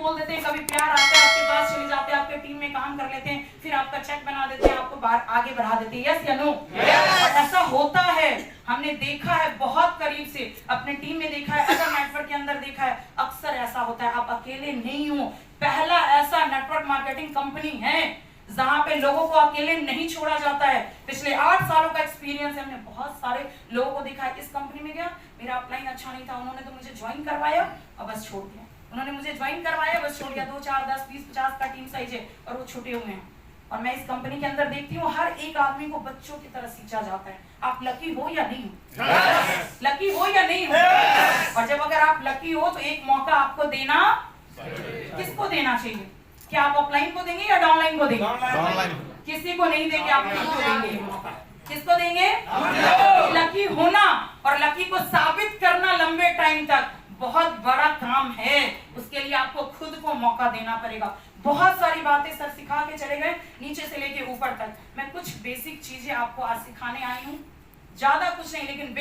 बोल देते हैं, कभी प्यार आता है, आपके पास चले जाते हैं, आपके टीम में काम कर लेते हैं, फिर आपका चेक बना देते हैं, आपको आगे बढ़ा देते हैं। यस या नो? ऐसा होता है, हमने देखा है बहुत करीब से, अपने टीम में देखा है, अदर नेटवर्क के अंदर देखा है, अक्सर ऐसा होता है। आप अकेले नहीं हो। पहला ऐसा नेटवर्क मार्केटिंग कंपनी है जहां पे लोगों को अकेले नहीं छोड़ा जाता है। पिछले 8 सालों का एक्सपीरियंस है, हमने बहुत सारे लोगों को देखा है। इस कंपनी में गया, मेरा अपलाइन अच्छा नहीं था, उन्होंने तो मुझे ज्वाइन करवाया और बस छोड़ दिया। उन्होंने मुझे ज्वाइन करवाया, बस छोड़ दिया। 2, 4, 10, 20, 50 का टीम साइज है और वो छुटे हुए हैं। और मैं इस कंपनी के अंदर देखती हूँ हर एक आदमी को बच्चों की तरह सींचा जाता है। आप लकी हो या नहीं हो? लकी हो या नहीं हो? और जब अगर आप लकी हो तो एक मौका आपको देना, किसको देना चाहिए? क्या आप ऑफलाइन को देंगे या डाउनलाइन को देंगे? किसी को नहीं देंगे, आप किसको देंगे? किसको देंगे? लकी होना और लकी को साबित करना लंबे टाइम तक बहुत बड़ा काम है। उसके लिए आपको खुद को मौका देना पड़ेगा। बहुत सारी बातें सर सिखा के चले गए, नीचे से लेके ऊपर तक। मैं कुछ बेसिक चीजें आपको आज सिखाने आई हूँ, ज्यादा कुछ नहीं, लेकिन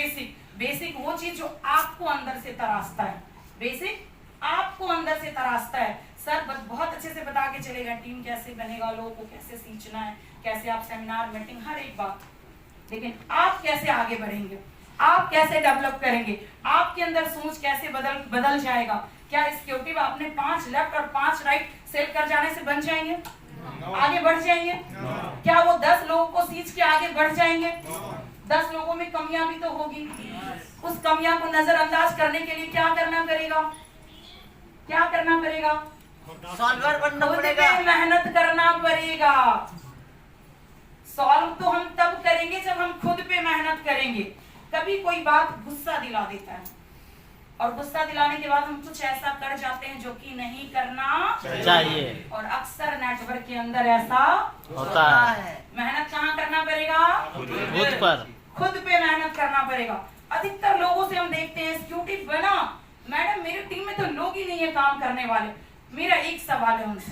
बेसिक वो चीज जो आपको अंदर से तरासता है। बेसिक आपको अंदर से तरासता है। सर बहुत अच्छे से बता के चले गए, टीम कैसे बनेगा, लोगों को कैसे सींचना है, कैसे आप सेमिनार, मीटिंग, हर एक बात। लेकिन आप कैसे आगे बढ़ेंगे, आप कैसे डेवलप करेंगे, आपके अंदर सोच कैसे बदल जाएगा? क्या सिक्योरिटी आपने 5 लेफ्ट और 5 राइट सेल कर जाने से बन जाएंगे? आगे बढ़ जाएंगे? क्या वो 10 लोगों को सींच के आगे बढ़ जाएंगे? 10 लोगों में कमियां भी तो होगी। उस कमियां को नजरअंदाज करने के लिए क्या करना पड़ेगा? क्या करना पड़ेगा? सॉल्वर बनना पड़ेगा, मेहनत करना पड़ेगा। सॉल्व तो हम तब करेंगे जब हम खुद पे मेहनत करेंगे। कभी कोई बात गुस्सा दिला देता है और गुस्सा दिलाने के बाद हम कुछ ऐसा कर जाते हैं जो कि नहीं करना चाहिए, और अक्सर नेटवर्क के अंदर ऐसा होता है। मेहनत कहाँ करना पड़ेगा? खुद पर, खुद पे मेहनत करना पड़ेगा। अधिकतर लोगों से हम देखते हैं सिक्योरिटी बना, मैडम मेरी टीम में तो लोग ही नहीं है काम करने वाले। मेरा एक सवाल है उनसे,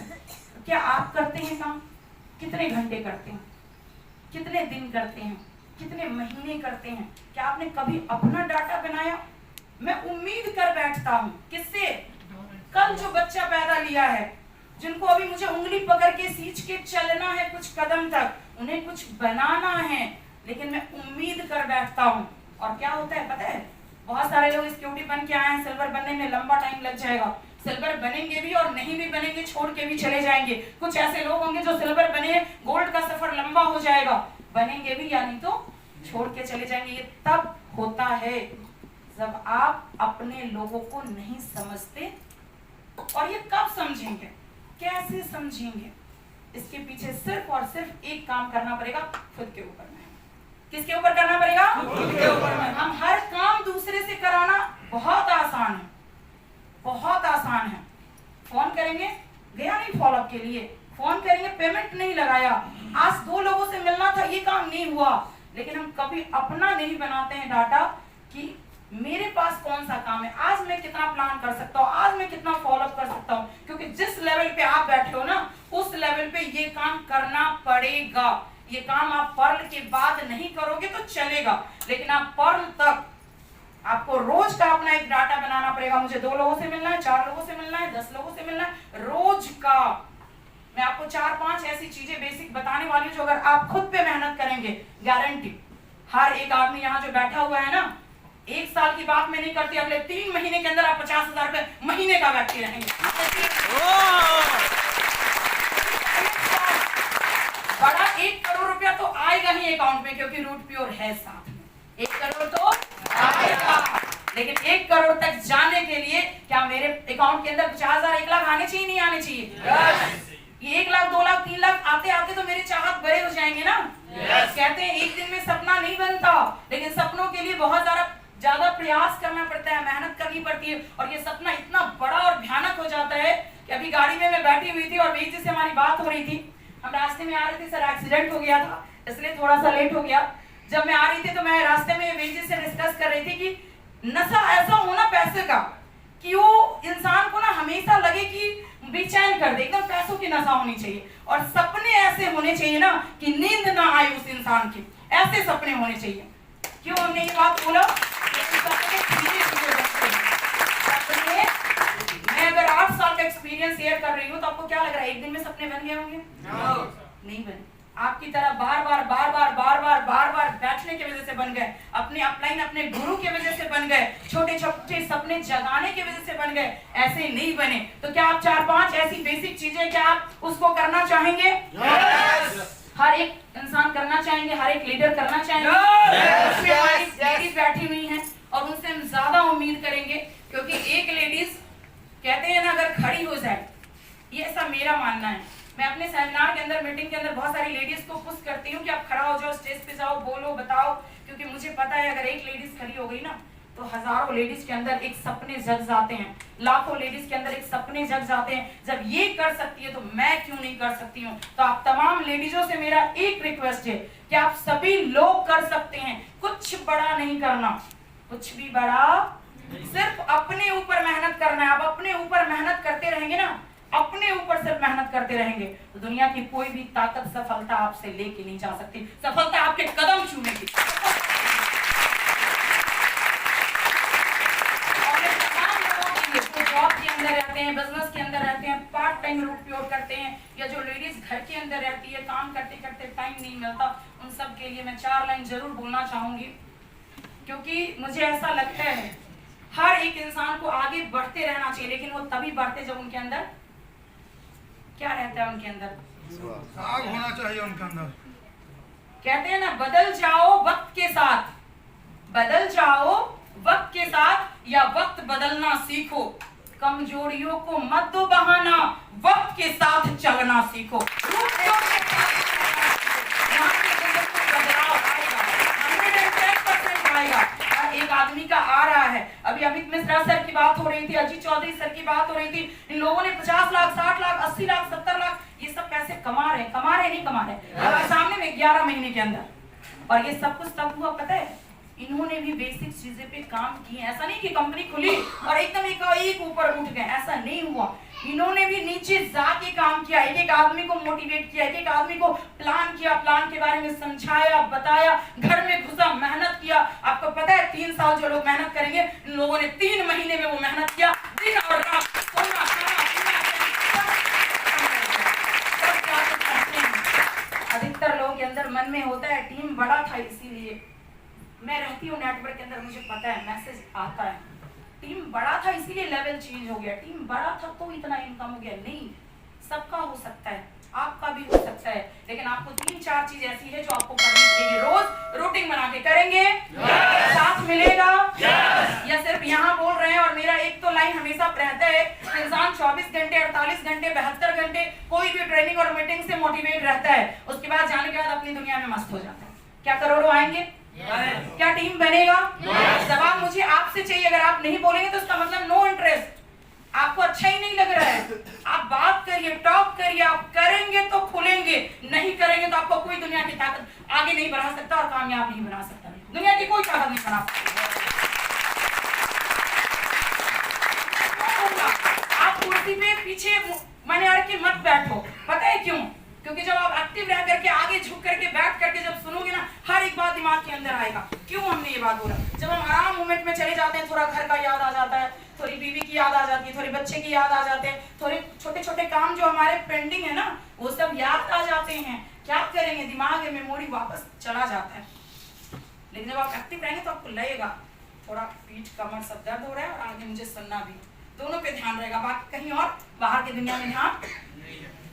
क्या आप करते हैं काम? कितने घंटे करते हैं? कितने दिन करते हैं? कितने महीने करते हैं? क्या आपने कभी अपना डाटा बनाया? मैं उम्मीद कर बैठता हूँ, किससे? कल जो बच्चा पैदा लिया है, जिनको अभी मुझे उंगली पकड़ के सींच के चलना है कुछ कदम तक, उन्हें कुछ बनाना है, लेकिन मैं उम्मीद कर बैठता हूँ। और क्या होता है पता है? बहुत सारे लोग सिक्योरिटी बन के आए हैं, सिल्वर बनने में लंबा टाइम लग जाएगा। सिल्वर बनेंगे भी और नहीं भी बनेंगे, छोड़ के भी चले जाएंगे। कुछ ऐसे लोग होंगे जो सिल्वर बने, गोल्ड का सफर लंबा हो जाएगा, बनेंगे भी या नहीं तो छोड़ के चले जाएंगे। ये तब होता है जब आप अपने लोगों को नहीं समझते। और ये कब समझेंगे, कैसे समझेंगे? इसके पीछे सिर्फ और सिर्फ एक काम करना पड़ेगा, खुद के ऊपर। किसके ऊपर करना पड़ेगा? खुद के ऊपर। हम हर काम दूसरे से कराना बहुत आसान है, बहुत आसान है। फोन करेंगे, गया नहीं फॉलोअप के लिए, फोन करेंगे, पेमेंट नहीं लगाया, आज 2 लोगों से मिलना था, ये काम नहीं हुआ। लेकिन हम कभी अपना नहीं बनाते हैं डाटा कि मेरे पास कौन सा काम है, आज मैं कितना प्लान कर सकता हूँ, आज मैं कितना फॉलोअप कर सकता हूँ। क्योंकि जिस लेवल पे आप बैठे हो ना, उस लेवल पे ये काम करना पड़ेगा। ये काम आप पर्ल के बाद नहीं करोगे तो चलेगा, लेकिन आप पर्ल तक आपको रोज का अपना एक डाटा बनाना पड़ेगा। मुझे 2 लोगों से मिलना है, 4 लोगों से मिलना है, 10 लोगों से मिलना है, रोज का। मैं आपको 4-5 ऐसी चीजें बेसिक बताने वाली हूँ जो अगर आप खुद पे मेहनत करेंगे, गारंटी हर एक आदमी यहाँ जो बैठा हुआ है ना, 1 साल की बात में नहीं करती, अगले 3 महीने के अंदर आप 50,000 रुपए महीने का व्यक्ति रहेंगे। बड़ा 1 करोड़ रुपया तो आएगा ही अकाउंट में, क्योंकि रूट प्योर है साथ में। 1 करोड़ तो आएगा, लेकिन 1 करोड़ तक जाने के लिए क्या मेरे अकाउंट के अंदर 50,000, 1 लाख आने चाहिए, नहीं आने चाहिए? ये 1 लाख, 2 लाख, 3 लाख आते आते तो मेरे चाहत बड़े हो जाएंगे ना। कहते हैं एक दिन में सपना नहीं बनता, लेकिन सपनों के लिए बहुत ज्यादा प्रयास करना पड़ता है, मेहनत करनी पड़ती है। और ये सपना इतना बड़ा और भयानक हो जाता है कि अभी गाड़ी में मैं बैठी हुई थी और वीर जी से हमारी बात हो रही थी। हम रास्ते में आ रहे थे, सर एक्सीडेंट हो गया था इसलिए थोड़ा सा लेट हो गया। जब मैं आ रही थी तो मैं रास्ते में वीर जी से डिस्कस कर रही थी कि नशा ऐसा होना पैसे का कि वो इंसान को ना हमेशा लगे कि बेचैन कर दे, एकदम पैसों की नशा होनी चाहिए। और सपने ऐसे होने चाहिए ना कि नींद ना आए उस इंसान की, ऐसे सपने होने चाहिए। क्यों हमने ये बात बोला? सपने मैं अगर 8 साल का एक्सपीरियंस है हूँ तो आपको क्या लग रहा है, एक दिन में सपने बन गए होंगे? नहीं बने। आपकी तरह बार बार बैठने की वजह से बन गए, अपने अपलाइन अपने गुरु की वजह से बन गए, छोटे छोटे सपने जगाने की वजह से बन गए, ऐसे नहीं बने। तो क्या आप 4-5 ऐसी बेसिक चीजें क्या आप उसको करना चाहेंगे? हर एक इंसान करना चाहेंगे, हर एक लीडर करना चाहेंगे। उसमें हमारी लेडीज बैठी हुई हैं और उनसे हम ज्यादा उम्मीद करेंगे, क्योंकि एक लेडीज कहते हैं ना, अगर खड़ी हो जाए, ये ऐसा मेरा मानना है। मैं अपने सेमिनार के अंदर, मीटिंग के अंदर बहुत सारी लेडीज को पुश करती हूँ कि आप खड़ा हो जाओ, स्टेज पे जाओ, बोलो, बताओ, क्योंकि मुझे पता है अगर एक लेडीज खड़ी हो गई ना तो हजारों लेडीज के अंदर एक सपने जग जाते हैं, लाखों लेडीज के अंदर एक सपने जग जाते हैं। जब ये कर सकती है तो मैं क्यों नहीं कर सकती हूँ? तो आप तमाम लेडीजों से मेरा एक रिक्वेस्ट है कि आप सभी लोग कर सकते हैं, कुछ बड़ा नहीं करना, कुछ भी बड़ा, सिर्फ अपने ऊपर मेहनत करना है। आप अपने ऊपर मेहनत करते रहेंगे ना, अपने ऊपर सिर्फ मेहनत करते रहेंगे तो दुनिया की कोई भी ताकत सफलता आपसे लेके नहीं जा सकती। सफलता आपके कदम छूनेगी। जॉब के अंदर रहते हैं, बिजनेस के अंदर रहते हैं, पार्ट टाइम उपयोग करते हैं, या जो लेडीज घर के अंदर रहती है, काम करते करते टाइम नहीं मिलता, उन सब के लिए मैं 4 लाइन जरूर बोलना चाहूंगी, क्योंकि मुझे ऐसा लगता है हर एक इंसान को आगे बढ़ते रहना चाहिए, लेकिन वो तभी बढ़ते जब उनके अंदर क्या रहता है, उनके अंदर आग होना चाहिए उनके अंदर। कहते हैं ना, बदल जाओ वक्त के साथ, बदल जाओ वक्त के साथ, या वक्त बदलना सीखो। कमजोरियों को मत दो बहाना, वक्त के साथ चलना सीखो। एक आदमी का आ रहा है, अभी अमित मिश्रा सर की बात हो रही थी, अजीत चौधरी सर की बात हो रही थी, इन लोगों ने 50 लाख, 60 लाख, 80 लाख, 70 लाख, ये सब पैसे कमा रहे नहीं कमा रहे सामने में 11 महीने के अंदर। और ये सब कुछ तब हुआ पता है, इन्होंने भी बेसिक चीजें पे काम किए। ऐसा नहीं कि कंपनी खुली और एकदम एक ऊपर उठ गए, ऐसा नहीं हुआ। इन्होंने भी नीचे जाके काम किया, एक एक आदमी को मोटिवेट किया, एक एक आदमी को प्लान किया, प्लान के बारे में समझाया, बताया, घर में घुसा, मेहनत किया। आपको पता है 3 साल जो लोग मेहनत करेंगे, इन लोगों ने 3 महीने में वो मेहनत किया, दिन और रात, सोना, खाना, अधिकतर लोगों के अंदर मन में होता है टीम बड़ा था इसीलिए। मैं रहती हूँ नेटवर्क के अंदर, मुझे पता है मैसेज आता है, टीम बड़ा था इसीलिए लेवल चेंज हो गया, टीम बड़ा था तो इतना इनकम हो गया। नहीं, सबका हो सकता है, आपका भी हो सकता है, लेकिन आपको 3-4 चीज ऐसी है जो आपको करनी चाहिए। रोज रूटीन बना के करेंगे, साथ मिलेगा, या सिर्फ यहाँ बोल रहे हैं और मेरा एक तो लाइन हमेशा रहता है, इंसान 24 घंटे, 48 घंटे, 72 घंटे कोई भी ट्रेनिंग और मीटिंग से मोटिवेट रहता है, उसके बाद जाने के बाद अपनी दुनिया में मस्त हो जाता है। क्या करोड़ों आएंगे? क्या टीम बनेगा? जवाब मुझे आपसे चाहिए। अगर आप नहीं बोलेंगे तो इसका मतलब नो इंटरेस्ट, आपको अच्छा ही नहीं लग रहा है। आप बात करिए, टॉक करिए, आप करेंगे तो खुलेंगे, नहीं करेंगे तो आपको कोई दुनिया की ताकत आगे नहीं बढ़ा सकता और कामयाब नहीं बना सकता। दुनिया की कोई ताकत नहीं बना सकती। आप कुर्सी पे पीछे मैंने अड़ के मत बैठो। पता है क्यों? क्योंकि जब आप एक्टिव रह करके, आगे झुक करके, बैठ करके जब सुनोगे ना, हर एक बात दिमाग के अंदर आएगा। क्यों हमने ये बात बोला? जब हम आराम मोमेंट में चले जाते हैं, थोड़ा घर का याद आ जाता है, थोड़ी बीवी की याद आ जाती है, थोड़ी बच्चे की याद आ जाते हैं, थोड़े छोटे छोटे काम जो हमारे पेंडिंग है ना, वो सब याद आ जाते हैं। क्या करेंगे, दिमाग में मेमोरी वापस चला जाता है। लेकिन जब आप एक्टिव रहेंगे तो आपको लगेगा थोड़ा पीठ कमर सब दर्द हो रहा है और आगे मुझे सुनना भी, दोनों पे ध्यान रहेगा, बाकी कहीं और बाहर की दुनिया में ध्यान।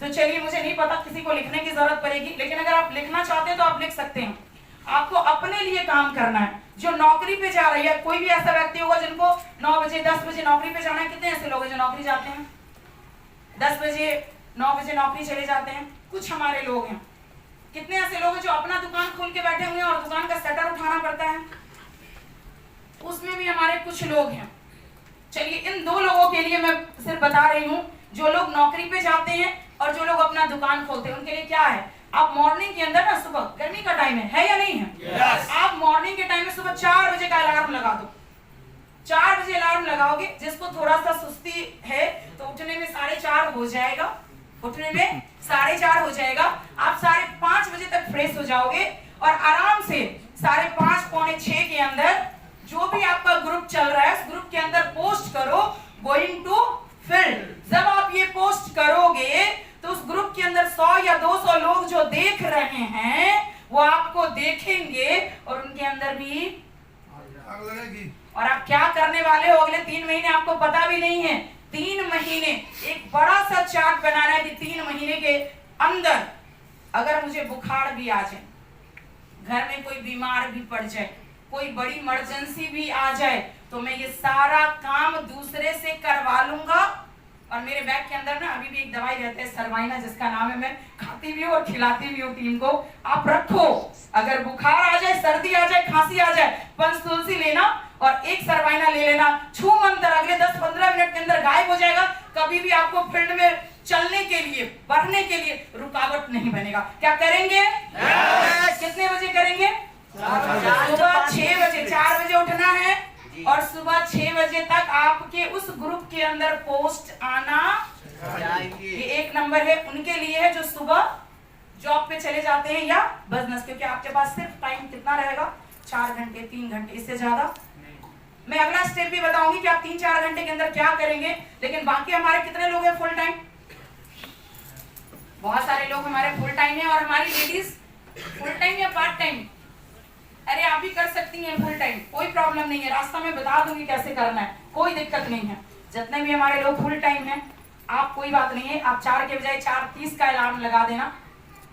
तो चलिए, मुझे नहीं पता किसी को लिखने की जरूरत पड़ेगी, लेकिन अगर आप लिखना चाहते हैं तो आप लिख सकते हैं। आपको अपने लिए काम करना है। जो नौकरी पे जा रही है, कोई भी ऐसा व्यक्ति होगा जिनको 9 बजे 10 बजे नौकरी पे जाना है। कितने ऐसे लोग हैं जो नौकरी जाते हैं, 10 बजे 9 बजे नौकरी चले जाते हैं? कुछ हमारे लोग हैं। कितने ऐसे लोग हैं जो अपना दुकान खोल के बैठे हुए हैं और दुकान का शटर उठाना पड़ता है? उसमें भी हमारे कुछ लोग हैं। चलिए, इन 2 लोगों के लिए मैं सिर्फ बता रही हूँ, जो लोग नौकरी पे जाते हैं और जो लोग अपना दुकान खोलते हैं, उनके लिए क्या है। आप मॉर्निंग के अंदर ना, सुबह गर्मी का टाइम है या नहीं है? yes. आप मॉर्निंग के टाइम में सुबह 4 बजे का अलार्म लगा दो। 4 बजे अलार्म लगाओगे, जिसको थोड़ा सा सुस्ती है तो उठने में 4:30 हो जाएगा, उठने में 4:30 हो जाएगा। आप 5:30 बजे तक फ्रेश हो जाओगे और आराम से 5:30 पौने 6 के अंदर जो भी आपका ग्रुप चल रहा है, उस ग्रुप के अंदर पोस्ट करो, गोइंग टू फील्ड। जब आप ये पोस्ट करोगे पता भी नहीं है 3 महीने एक बड़ा सा चार्ट बनाना है कि 3 महीने के अंदर अगर मुझे बुखार भी आ जाए, घर में कोई बीमार भी पड़ जाए, कोई बड़ी इमरजेंसी भी आ जाए, तो मैं ये सारा काम दूसरे से करवा लूंगा। और मेरे बैग के अंदर ना अभी भी एक दवाई रहता है सर्वाइना, जिसका नाम है, मैं खाती भी हूँ और खिलाती भी हूँ टीम को। आप रखो, अगर बुखार आ जाए, सर्दी आ जाए, खांसी आ जाए, पंचतुलसी लेना और एक सर्वाइना ले लेना। छू मंतर अगले 10-15 मिनट के अंदर गायब हो जाएगा। कभी भी आपको फील्ड में चलने के लिए, बढ़ने के लिए रुकावट नहीं बनेगा। क्या करेंगे? कितने बजे करेंगे? सुबह 6 बजे। 4 बजे उठना है और सुबह 6 बजे तक आपके उस ग्रुप के अंदर पोस्ट आना चाहिए। ये 1 नंबर है उनके लिए है जो सुबह जॉब पे चले जाते हैं या बिजनेस, क्योंकि आपके पास सिर्फ टाइम कितना रहेगा? 4 घंटे, 3 घंटे, इससे ज्यादा। मैं अगला स्टेप भी बताऊंगी कि आप 3-4 घंटे के अंदर क्या करेंगे। लेकिन बाकी हमारे कितने लोग हैं फुल टाइम? बहुत सारे लोग हमारे फुल टाइम है। और हमारी लेडीज फुल टाइम या पार्ट टाइम? अरे आप भी कर सकती हैं फुल टाइम, कोई प्रॉब्लम नहीं है। रास्ता में बता दूंगी कैसे करना है, कोई दिक्कत नहीं है। जितने भी हमारे लोग फुल टाइम हैं, आप कोई बात नहीं है, आप 4 के बजाय 4:30 का अलार्म लगा देना।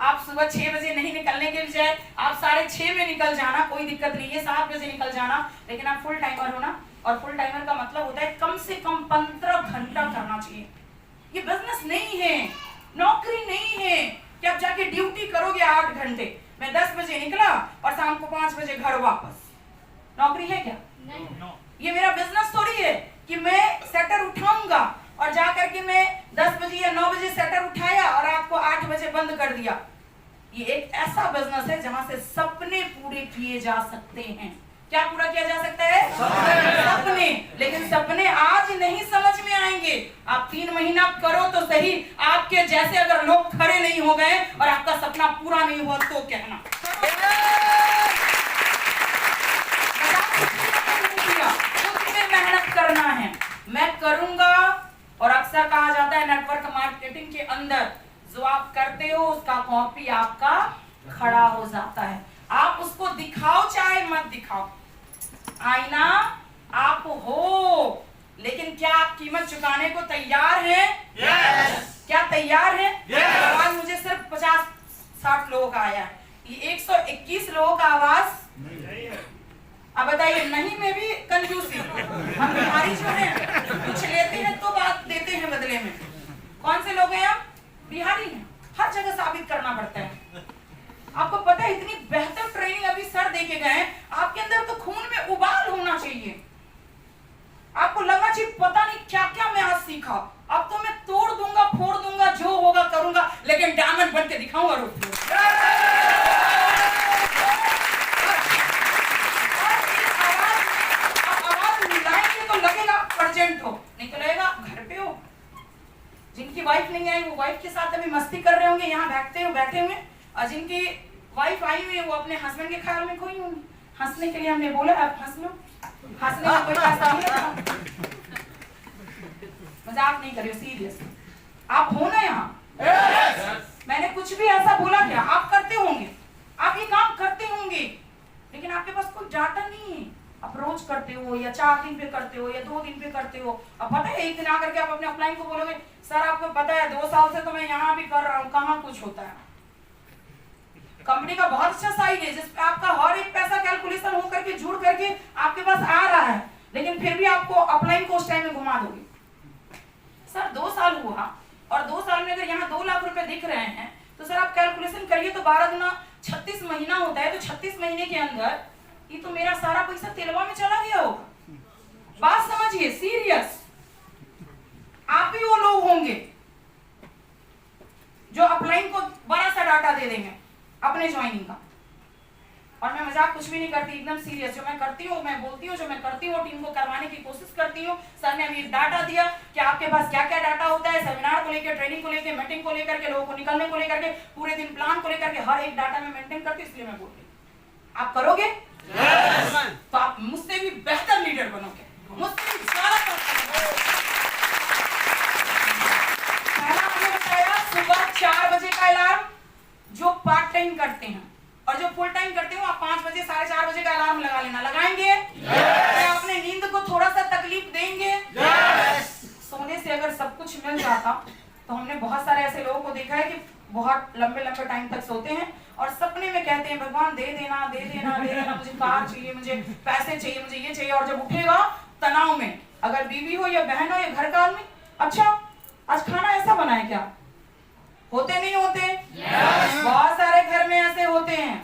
आप सुबह 6 बजे नहीं निकलने के बजाय आप 6:30 में निकल जाना, कोई दिक्कत नहीं है। 7 बजे निकल जाना, लेकिन आप फुल टाइमर हो ना। और फुल टाइमर का मतलब होता है कम से कम 15 घंटा करना चाहिए। ये बिजनेस नहीं है, नौकरी नहीं है कि आप जाके ड्यूटी करोगे 8 घंटे। मैं 10 बजे निकला और शाम को 5 बजे घर वापस। नौकरी है क्या? नहीं। ये मेरा बिजनेस थोड़ी है कि मैं सेटर उठाऊंगा और जाकर के मैं 10 बजे या 9 बजे सेटर उठाया और रात को 8 बजे बंद कर दिया। ये एक ऐसा बिजनेस है जहां से सपने पूरे किए जा सकते हैं। क्या पूरा किया जा सकता है? सपने। लेकिन सपने आज नहीं समझ में आएंगे। आप 3 महीना करो तो सही, आपके जैसे अगर लोग खड़े नहीं हो गए और आपका सपना पूरा नहीं हुआ तो कहना मेहनत करना है। मैं करूंगा। और अक्सर कहा जाता है नेटवर्क मार्केटिंग के अंदर जो आप करते हो उसका कॉपी आपका खड़ा हो जाता है। आप उसको दिखाओ चाहे मत दिखाओ, आईना आप हो, लेकिन क्या आप कीमत चुकाने को तैयार हैं? क्या तैयार हैं? आवाज मुझे सिर्फ 50-60 लोगों का आया है, ये 121 लोगों का आवाज नहीं। अब बताइए, नहीं में भी कंजूसी। हम बिहारी जो है कुछ लेते हैं तो बात देते हैं बदले में। कौन से लोग हैं आप? बिहारी हैं। हर जगह साबित करना पड़ता है। आपको पता है इतनी बेहतर ट्रेनिंग अभी सर देके गए हैं, आपके अंदर तो खून में उबाल होना चाहिए। आपको लगा जी पता नहीं क्या क्या मैं आज सीखा, अब तो मैं तोड़ दूंगा, फोड़ दूंगा, जो होगा करूंगा, लेकिन डायमंड बन के दिखाऊंगा। रोक आवाज मिलाएंगे तो लगेगा अर्जेंट हो, नहीं तो लगेगा घर पे हो। जिनकी वाइफ नहीं आई वो वाइफ के साथ अभी मस्ती कर रहे होंगे, यहाँ बैठे हुए। और जिनकी वाइफ आई हुई है वो अपने हस्बैंड के ख्याल में खोई होंगी। हंसने के लिए हमने बोला आप हंस लो, हंसने का कोई पैसा नहीं। मजाक नहीं करियो, सीरियस। आप हो ना यहाँ। मैंने कुछ भी ऐसा बोला क्या? आप करते होंगे, आप ये काम करते होंगे, लेकिन आपके पास कोई डाटा नहीं है। आप रोज करते हो या 4 दिन पे करते हो या 2 दिन पे करते हो। अब पता है एक दिन आकर के आप अपने अपलाइन को बोलोगे सर आपको पता है 2 साल से तो मैं यहाँ भी कर रहा हूँ, कहाँ कुछ होता है। कंपनी का बहुत अच्छा साइट है जिसपे आपका हर एक पैसा कैलकुलेशन हो करके जुड़ करके आपके पास आ रहा है, लेकिन फिर भी आपको अपलाइन को उस टाइम में घुमा दोगे। सर 2 साल हुआ और 2 साल में अगर यहाँ 2 लाख रुपए दिख रहे हैं तो सर आप कैलकुलेशन करिए तो 12 गुना 36 महीना होता है, तो 36 महीने के अंदर ये तो मेरा सारा पैसा तेलवा में चला गया होगा। बात समझिए, सीरियस। आप ही वो लोग होंगे जो अपलाइन को बड़ा सा डाटा दे देंगे अपने ज्वाइनिंग का। और मैं मजाक कुछ भी नहीं करती, एकदम सीरियस। जो मैं करती हूँ, मैं बोलती हूँ, जो मैं करती हूँ टीम को करवाने की कोशिश करती हूँ। सर ने अभी डाटा दिया कि आपके पास क्या क्या डाटा होता है, सेमिनार को लेकर, ट्रेनिंग को लेकर, मीटिंग को लेकर के, लोगों को निकलने को लेकर के, पूरे दिन प्लान को लेकर के, हर एक डाटा में मेंटेन करती हूँ, इसलिए मैं बोल रही हूँ। आप करोगे तो आप मुझसे भी बेहतर लीडर बनोगे, मुझसे भी ज्यादा। सुबह 4 बजे का अलार्म जो पार्ट टाइम करते हैं, और जो फुल टाइम करते हो आप 5 बजे 4:30 बजे का अलार्म लगा लेना। लगाएंगे? क्या अपने नींद को थोड़ा सा तकलीफ देंगे? सोने से अगर सब कुछ मिल जाता तो हमने बहुत सारे ऐसे लोगों को देखा है कि बहुत लंबे लंबे टाइम तक सोते हैं और सपने में कहते हैं भगवान दे देना दे देना दे देना, मुझे कार चाहिए, मुझे पैसे चाहिए, मुझे ये चाहिए। और जब उठेगा तनाव में, अगर बीवी हो या बहन हो या घर का आदमी, अच्छा आज खाना ऐसा बना है क्या? होते नहीं होते? बहुत सारे घर में ऐसे होते हैं।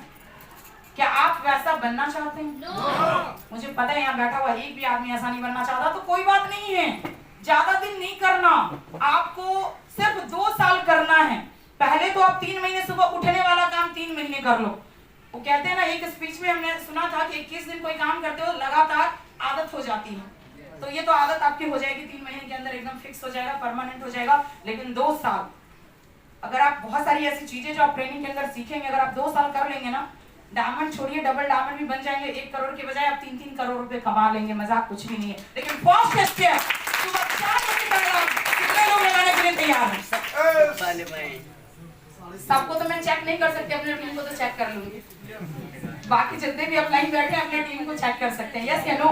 क्या आप वैसा बनना चाहते हैं? मुझे पता है यहाँ बैठा हुआ एक भी आदमी ऐसा नहीं बनना चाहता, तो कोई बात नहीं है, ज्यादा दिन नहीं करना, आपको सिर्फ 2 साल करना है। पहले तो आप 3 महीने सुबह उठने वाला काम 3 महीने कर लो। वो कहते हैं ना, एक स्पीच में हमने सुना था कि 21 दिन कोई काम करते हो लगातार आदत हो जाती है। तो ये तो आदत आपकी हो जाएगी 3 महीने के अंदर, एकदम फिक्स हो जाएगा, परमानेंट हो जाएगा। लेकिन 2 साल, अगर आप बहुत सारी ऐसी चीजें जो आप ट्रेनिंग के अंदर सीखेंगे, अगर आप 2 साल कर लेंगे ना, डायमंड छोड़िए डबल डायमंड भी बन जाएंगे। 1 करोड़ के बजाय आप 3-3 करोड़ रुपए कमा लेंगे। मजाक कुछ भी नहीं है। लेकिन फर्स्ट स्टेप सुबह 4 बजे का अलार्म कितने लोग लगाने के लिए तैयार हैं? सबको तो मैं चेक नहीं कर सकती, अपने टीम को तो चेक कर लूंगी। बाकी जितने भी ऑनलाइन बैठे हैं अपने टीम को चेक कर सकते हैं। यस या नो?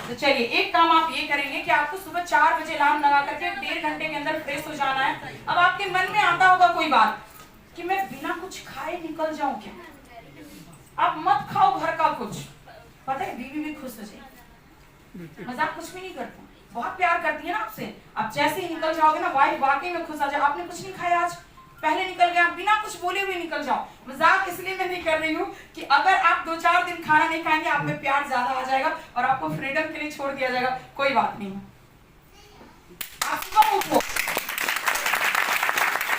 तो चलिए एक काम आप ये करेंगे कि आपको सुबह 4 बजे अलार्म लगा करके 1.5 घंटे के अंदर फ्रेश हो जाना है। अब आपके मन में आता होगा कोई बात कि मैं बिना कुछ खाए निकल जाऊं क्या? आप मत खाओ घर का कुछ, पता है बीवी भी खुश हो जाएगी। मजाक कुछ भी नहीं करता, बहुत प्यार करती है ना आपसे। आप जैसे ही निकल जाओगे ना, वाइफ वाकई में खुश हो जाए। आपने कुछ नहीं खाया आज, पहले निकल गया, बिना कुछ बोले हुए निकल जाओ। मजाक इसलिए मैं नहीं कर रही हूँ कि अगर आप 2-4 दिन खाना नहीं खाएंगे, आप में प्यार ज्यादा आ जाएगा और आपको फ्रीडम के लिए छोड़ दिया जाएगा। कोई बात नहीं, आप सुबह उठो,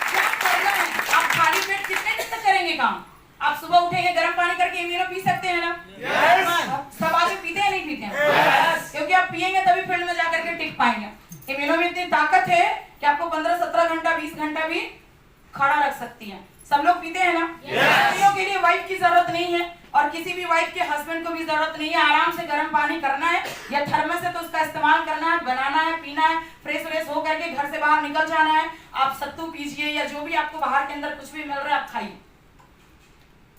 क्या करना है? आप खाली पेट कितने दिन तक करेंगे काम? आप सुबह उठेंगे, गर्म पानी करके इम्यूनो पी सकते हैं ना? सब आगे पीते हैं नहीं पीते हैं? क्योंकि आप पिएंगे तभी फील्ड में जाकर के टिक पाएंगे। इम्यूनो में इतनी ताकत है कि आपको 15-17 घंटा 20 घंटा भी खड़ा रख सकती है। सब लोग पीते हैं ना? लड़कियों के लिए वाइफ की जरूरत नहीं है और किसी भी वाइफ के हस्बैंड को भी जरूरत नहीं है। आराम से गर्म पानी करना है या थर्मस है तो उसका इस्तेमाल करना है, बनाना है, पीना है, फ्रेश व्रेश हो करके घर से बाहर निकल जाना है। आप सत्तू पीजिए या जो भी आपको बाहर के अंदर कुछ भी मिल रहा है आप खाइए।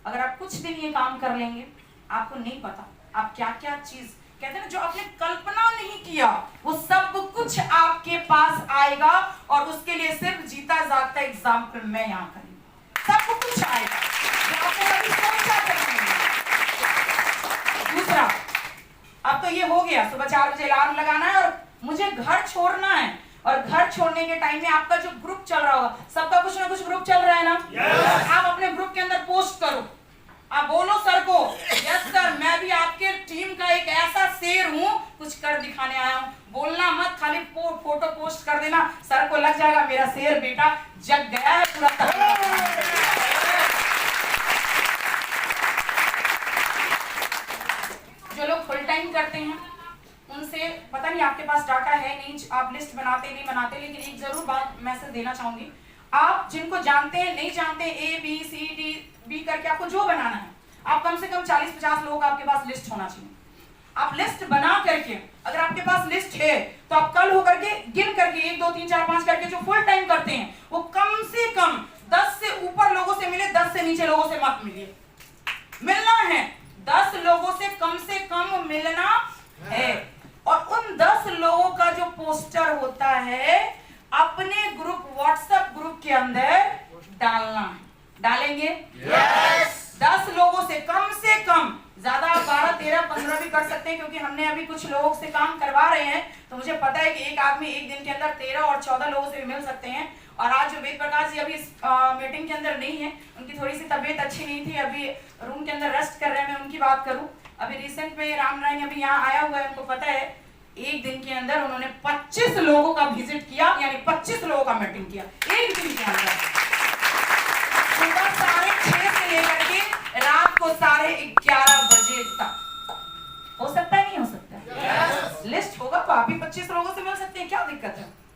अगर आप कुछ दिन ये काम कर लेंगे, आपको नहीं पता आप क्या क्या चीज, कहते हैं जो आपने कल्पना नहीं किया वो सब कुछ आपके पास आएगा। और उसके लिए सिर्फ जीता जागता एग्जाम्पल मैं यहाँ करूंगा, सब कुछ आएगा जो आपने कभी सोचा नहीं। दूसरा, अब तो ये हो गया, सुबह 4 बजे अलार्म लगाना है और मुझे घर छोड़ना है। और घर छोड़ने के टाइम में आपका जो ग्रुप चल रहा होगा, सबका कुछ ना कुछ ग्रुप चल रहा है ना? आप अपने ग्रुप के अंदर पोस्ट करो, आप बोलो सर को, यस सर मैं भी आपके टीम का एक ऐसा शेर हूँ, कुछ कर दिखाने आया हूँ। बोलना मत, खाली फोटो पोस्ट कर देना, सर को लग जाएगा मेरा शेर बेटा जग गया है पूरा। जो लोग फुल टाइम करते हैं उनसे पता नहीं आपके पास डाटा है नहीं, आप लिस्ट बनाते नहीं बनाते, लेकिन एक जरूर बात मैसेज देना चाहूंगी। आप जिनको जानते हैं नहीं जानते, ABCD करके आपको जो बनाना है, आप कम से कम 40-50 लोगों का आपके पास लिस्ट होना चाहिए। आप लिस्ट बना करके, अगर आपके पास लिस्ट है तो आप कल होकर के गिन करके 1 2 3 4 5 करके जो फुल टाइम करते हैं वो कम से कम 10 से ऊपर लोगों से मिले, 10 से नीचे लोगों से मत मिलिए। मिलना है 10 लोगों से कम मिलना है। और उन 10 लोगों का जो पोस्टर होता है अपने ग्रुप व्हाट्सएप ग्रुप के अंदर डालना है। डालेंगे? yes! 10 लोगों से कम, ज्यादा 12, 13, 15 भी कर सकते हैं, क्योंकि हमने अभी कुछ लोगों से काम करवा रहे हैं तो मुझे पता है कि एक आदमी एक दिन के अंदर 13 और 14 लोगों से भी मिल सकते हैं। और आज जो वेद प्रकाश जी अभी मीटिंग के अंदर नहीं है, उनकी थोड़ी सी तबीयत अच्छी नहीं थी, अभी रूम के अंदर रेस्ट कर रहे हैं। मैं उनकी बात करूं, अभी रिसेंट में राम नारायण अभी यहाँ आया हुआ है, उनको पता है एक दिन के अंदर उन्होंने 25 लोगों का विजिट किया, यानी 25 लोगों का मीटिंग किया एक दिन के अंदर, सुबह 6:30 से लेकर के रात को 11:30 बजे तक। हो सकता है नहीं हो सकता? लिस्ट होगा तो आप भी 25 लोगों से मिल सकते हैं, क्या दिक्कत है?